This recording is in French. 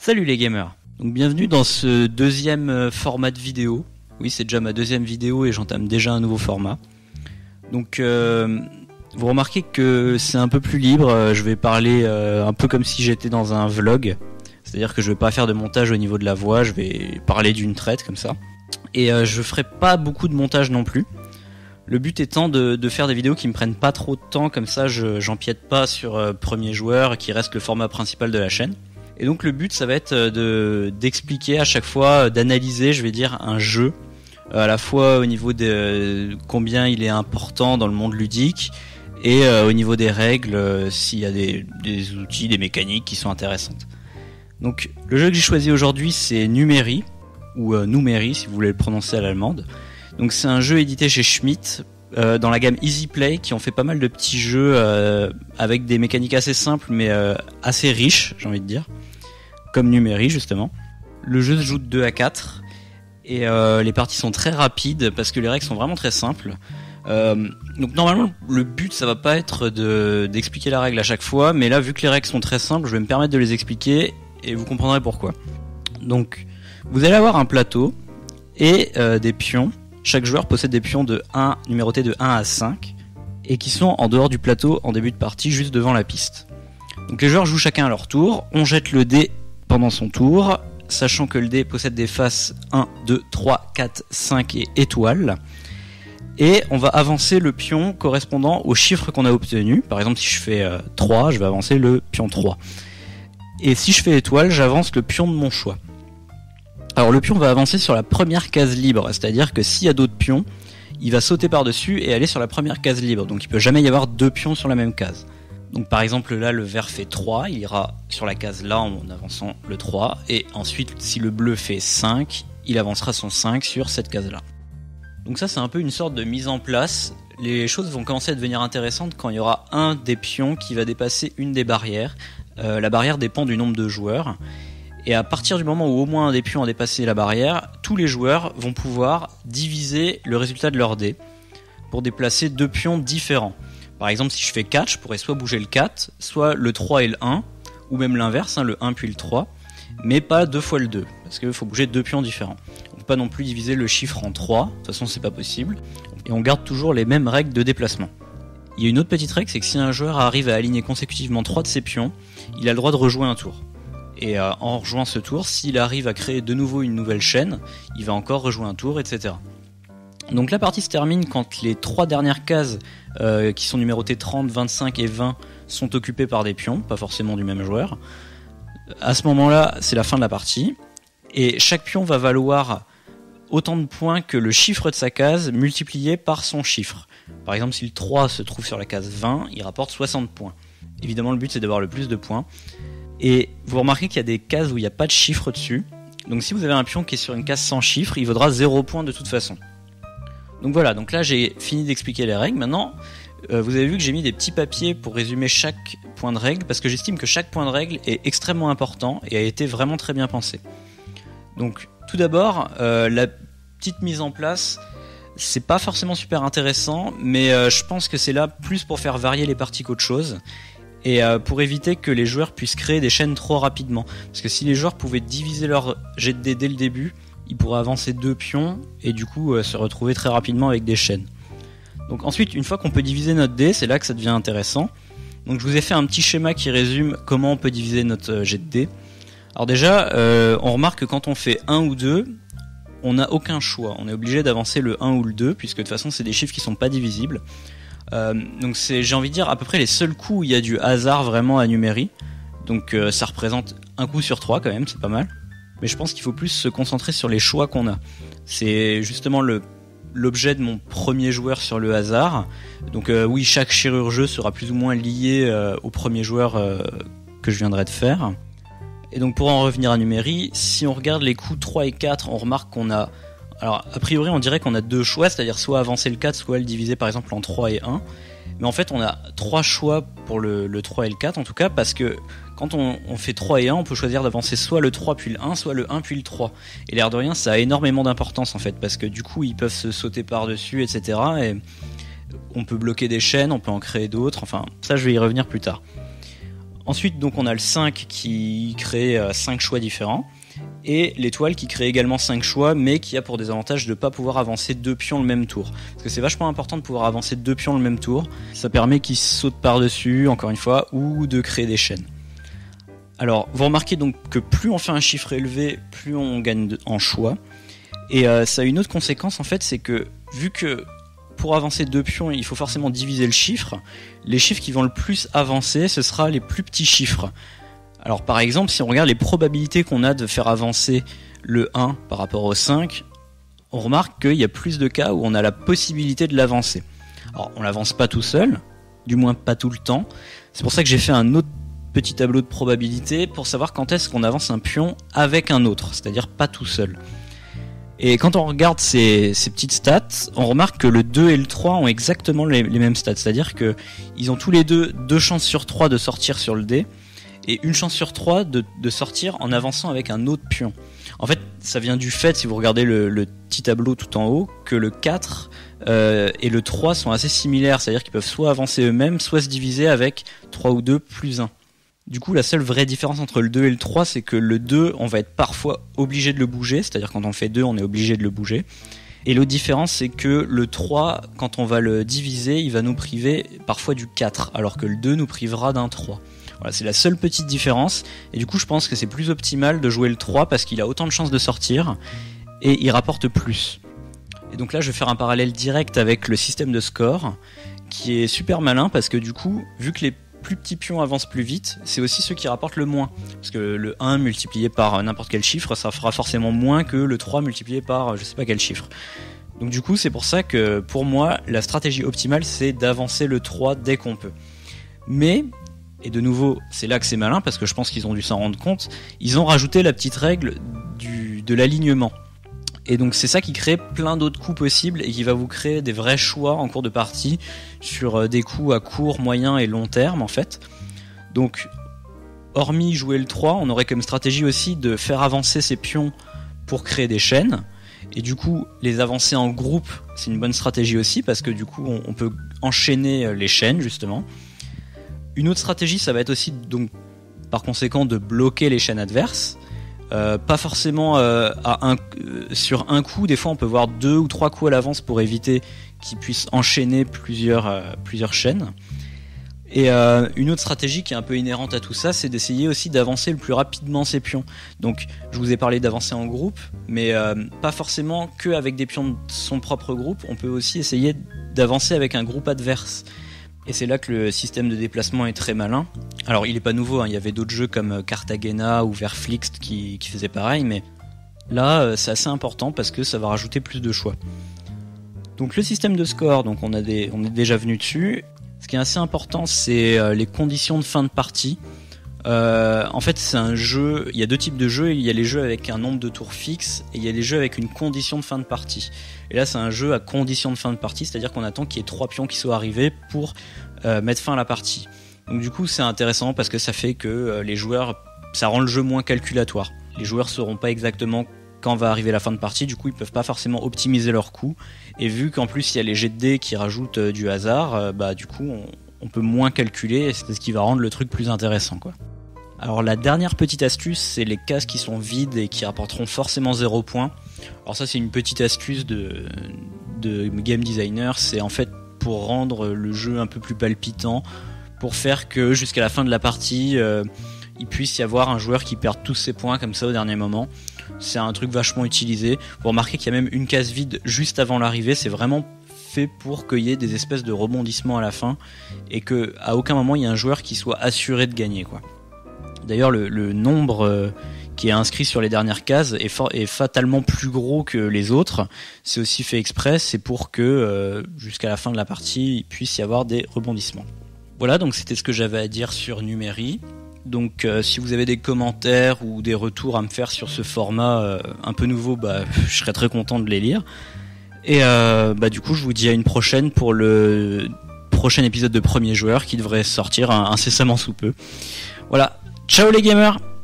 Salut les gamers. Donc bienvenue dans ce deuxième format de vidéo. Oui, c'est déjà ma deuxième vidéo et j'entame déjà un nouveau format. Donc vous remarquez que c'est un peu plus libre, je vais parler un peu comme si j'étais dans un vlog. C'est-à-dire que je vais pas faire de montage au niveau de la voix, je vais parler d'une traite comme ça. Et je ferai pas beaucoup de montage non plus. Le but étant de faire des vidéos qui me prennent pas trop de temps, comme ça j'empiète pas sur premier joueur qui reste le format principal de la chaîne. Et donc le but ça va être d'expliquer à chaque fois, d'analyser je vais dire un jeu, à la fois au niveau de combien il est important dans le monde ludique et au niveau des règles, s'il y a des outils, des mécaniques qui sont intéressantes. Donc le jeu que j'ai choisi aujourd'hui c'est Numéri, ou Numéri si vous voulez le prononcer à l'allemande. Donc c'est un jeu édité chez Schmidt dans la gamme Easy Play qui ont fait pas mal de petits jeux avec des mécaniques assez simples mais assez riches, j'ai envie de dire, comme Numéri justement. Le jeu se joue de 2 à 4 et les parties sont très rapides parce que les règles sont vraiment très simples. Donc normalement le but ça va pas être d'expliquer la règle à chaque fois, mais là vu que les règles sont très simples, je vais me permettre de les expliquer et vous comprendrez pourquoi. Donc vous allez avoir un plateau et des pions. Chaque joueur possède des pions numérotés de 1 à 5 et qui sont en dehors du plateau en début de partie, juste devant la piste. Donc les joueurs jouent chacun à leur tour, on jette le dé pendant son tour, sachant que le dé possède des faces 1, 2, 3, 4, 5 et étoiles. Et on va avancer le pion correspondant au chiffre qu'on a obtenu. Par exemple, si je fais 3, je vais avancer le pion 3. Et si je fais étoile, j'avance le pion de mon choix. Alors le pion va avancer sur la première case libre, c'est-à-dire que s'il y a d'autres pions, il va sauter par-dessus et aller sur la première case libre. Donc il peut jamais y avoir deux pions sur la même case. Donc par exemple là le vert fait 3, il ira sur la case là en avançant le 3, et ensuite si le bleu fait 5, il avancera son 5 sur cette case là. Donc ça c'est un peu une sorte de mise en place. Les choses vont commencer à devenir intéressantes quand il y aura un des pions qui va dépasser une des barrières. La barrière dépend du nombre de joueurs. Et à partir du moment où au moins un des pions a dépassé la barrière, tous les joueurs vont pouvoir diviser le résultat de leur dé pour déplacer deux pions différents. Par exemple, si je fais 4, je pourrais soit bouger le 4, soit le 3 et le 1, ou même l'inverse, le 1 puis le 3, mais pas deux fois le 2, parce qu'il faut bouger deux pions différents. On ne peut pas non plus diviser le chiffre en 3, de toute façon c'est pas possible, et on garde toujours les mêmes règles de déplacement. Il y a une autre petite règle, c'est que si un joueur arrive à aligner consécutivement 3 de ses pions, il a le droit de rejouer un tour. Et en rejoignant ce tour, s'il arrive à créer de nouveau une nouvelle chaîne, il va encore rejouer un tour, etc. Donc la partie se termine quand les 3 dernières cases qui sont numérotées 30, 25 et 20 sont occupées par des pions, pas forcément du même joueur. À ce moment-là, c'est la fin de la partie, et chaque pion va valoir autant de points que le chiffre de sa case multiplié par son chiffre. Par exemple, si le 3 se trouve sur la case 20, il rapporte 60 points. Évidemment, le but c'est d'avoir le plus de points. Et vous remarquez qu'il y a des cases où il n'y a pas de chiffre dessus. Donc si vous avez un pion qui est sur une case sans chiffre, il vaudra 0 points de toute façon. Donc voilà, donc là j'ai fini d'expliquer les règles. Maintenant, vous avez vu que j'ai mis des petits papiers pour résumer chaque point de règle, parce que j'estime que chaque point de règle est extrêmement important et a été vraiment très bien pensé. Donc tout d'abord, la petite mise en place, c'est pas forcément super intéressant, mais je pense que c'est là plus pour faire varier les parties qu'autre chose. Et pour éviter que les joueurs puissent créer des chaînes trop rapidement. Parce que si les joueurs pouvaient diviser leur jet de dés dès le début, ils pourraient avancer 2 pions et du coup se retrouver très rapidement avec des chaînes. Donc ensuite, une fois qu'on peut diviser notre dé, c'est là que ça devient intéressant. Donc je vous ai fait un petit schéma qui résume comment on peut diviser notre jet de dés. Alors déjà, on remarque que quand on fait 1 ou 2, on n'a aucun choix. On est obligé d'avancer le 1 ou le 2, puisque de toute façon c'est des chiffres qui sont pas divisibles. Donc c'est, j'ai envie de dire, à peu près les seuls coups où il y a du hasard vraiment à Numéri. Donc ça représente un coup sur 3 quand même, c'est pas mal. Mais je pense qu'il faut plus se concentrer sur les choix qu'on a. C'est justement l'objet de mon premier joueur sur le hasard. Donc oui, chaque chirurgeux sera plus ou moins lié au premier joueur que je viendrai de faire. Et donc pour en revenir à Numéri, si on regarde les coups 3 et 4, on remarque qu'on a... Alors, a priori, on dirait qu'on a deux choix, c'est-à-dire soit avancer le 4, soit le diviser par exemple en 3 et 1. Mais en fait, on a 3 choix pour le 3 et le 4, en tout cas, parce que quand on fait 3 et 1, on peut choisir d'avancer soit le 3 puis le 1, soit le 1 puis le 3. Et l'air de rien, ça a énormément d'importance en fait, parce que du coup, ils peuvent se sauter par-dessus, etc. Et on peut bloquer des chaînes, on peut en créer d'autres, enfin, ça je vais y revenir plus tard. Ensuite, donc, on a le 5 qui crée 5 choix différents. Et l'étoile qui crée également 5 choix, mais qui a pour désavantage de ne pas pouvoir avancer 2 pions le même tour. Parce que c'est vachement important de pouvoir avancer 2 pions le même tour. Ça permet qu'ils sautent par-dessus, encore une fois, ou de créer des chaînes. Alors, vous remarquez donc que plus on fait un chiffre élevé, plus on gagne en choix. Et ça a une autre conséquence, en fait, c'est que, vu que pour avancer 2 pions, il faut forcément diviser le chiffre, les chiffres qui vont le plus avancer, ce sera les plus petits chiffres. Alors par exemple, si on regarde les probabilités qu'on a de faire avancer le 1 par rapport au 5, on remarque qu'il y a plus de cas où on a la possibilité de l'avancer. Alors on l'avance pas tout seul, du moins pas tout le temps. C'est pour ça que j'ai fait un autre petit tableau de probabilité pour savoir quand est-ce qu'on avance un pion avec un autre, c'est-à-dire pas tout seul. Et quand on regarde ces petites stats, on remarque que le 2 et le 3 ont exactement les mêmes stats, c'est-à-dire qu'ils ont tous les deux 2 chances sur 3 de sortir sur le dé, et une chance sur 3 de sortir en avançant avec un autre pion. En fait, ça vient du fait, si vous regardez le petit tableau tout en haut, que le 4 et le 3 sont assez similaires, c'est-à-dire qu'ils peuvent soit avancer eux-mêmes, soit se diviser avec 3 ou 2 plus 1. Du coup, la seule vraie différence entre le 2 et le 3, c'est que le 2, on va être parfois obligé de le bouger, c'est-à-dire quand on fait 2, on est obligé de le bouger. Et l'autre différence, c'est que le 3, quand on va le diviser, il va nous priver parfois du 4, alors que le 2 nous privera d'un 3. Voilà, c'est la seule petite différence, et du coup je pense que c'est plus optimal de jouer le 3 parce qu'il a autant de chances de sortir, et il rapporte plus. Et donc là je vais faire un parallèle direct avec le système de score, qui est super malin parce que du coup, vu que les plus petits pions avancent plus vite, c'est aussi ceux qui rapportent le moins. Parce que le 1 multiplié par n'importe quel chiffre, ça fera forcément moins que le 3 multiplié par je sais pas quel chiffre. Donc du coup c'est pour ça que pour moi la stratégie optimale c'est d'avancer le 3 dès qu'on peut. Mais... et de nouveau, c'est là que c'est malin, parce que je pense qu'ils ont dû s'en rendre compte, ils ont rajouté la petite règle de l'alignement. Et donc c'est ça qui crée plein d'autres coups possibles, et qui va vous créer des vrais choix en cours de partie, sur des coups à court, moyen et long terme en fait. Donc, hormis jouer le 3, on aurait comme stratégie aussi de faire avancer ces pions pour créer des chaînes, et du coup, les avancer en groupe, c'est une bonne stratégie aussi, parce que du coup, on peut enchaîner les chaînes justement. Une autre stratégie, ça va être aussi donc par conséquent de bloquer les chaînes adverses. Pas forcément sur un coup, des fois on peut voir 2 ou 3 coups à l'avance pour éviter qu'ils puissent enchaîner plusieurs chaînes. Et une autre stratégie qui est un peu inhérente à tout ça, c'est d'essayer aussi d'avancer le plus rapidement ces pions. Donc je vous ai parlé d'avancer en groupe, mais pas forcément qu'avec des pions de son propre groupe, on peut aussi essayer d'avancer avec un groupe adverse. Et c'est là que le système de déplacement est très malin. Alors il est pas nouveau, hein. Il y avait d'autres jeux comme Cartagena ou Verflixt qui faisaient pareil, mais là c'est assez important parce que ça va rajouter plus de choix. Donc le système de score, donc on est déjà venu dessus. Ce qui est assez important, c'est les conditions de fin de partie. En fait c'est un jeu, il y a 2 types de jeux, il y a les jeux avec un nombre de tours fixe et il y a les jeux avec une condition de fin de partie. Et là c'est un jeu à condition de fin de partie, c'est-à-dire qu'on attend qu'il y ait 3 pions qui soient arrivés pour mettre fin à la partie. Donc du coup c'est intéressant parce que ça fait que les joueurs, ça rend le jeu moins calculatoire. Les joueurs sauront pas exactement quand va arriver la fin de partie, du coup ils peuvent pas forcément optimiser leurs coups, et vu qu'en plus il y a les jets de dés qui rajoutent du hasard, du coup on peut moins calculer, et c'est ce qui va rendre le truc plus intéressant quoi. Alors la dernière petite astuce, c'est les cases qui sont vides et qui rapporteront forcément 0 points. Alors ça c'est une petite astuce de game designer, c'est en fait pour rendre le jeu un peu plus palpitant, pour faire que jusqu'à la fin de la partie, il puisse y avoir un joueur qui perd tous ses points comme ça au dernier moment. C'est un truc vachement utilisé. Vous remarquez qu'il y a même une case vide juste avant l'arrivée, c'est vraiment fait pour qu'il y ait des espèces de rebondissements à la fin, et qu'à aucun moment il y a un joueur qui soit assuré de gagner quoi. D'ailleurs, le nombre qui est inscrit sur les dernières cases est fatalement plus gros que les autres. C'est aussi fait exprès, c'est pour que jusqu'à la fin de la partie, il puisse y avoir des rebondissements. Voilà, donc c'était ce que j'avais à dire sur Numéri. Donc si vous avez des commentaires ou des retours à me faire sur ce format un peu nouveau, je serais très content de les lire. Et du coup, je vous dis à une prochaine pour le prochain épisode de Premier Joueur qui devrait sortir incessamment sous peu. Voilà. Ciao les gamers!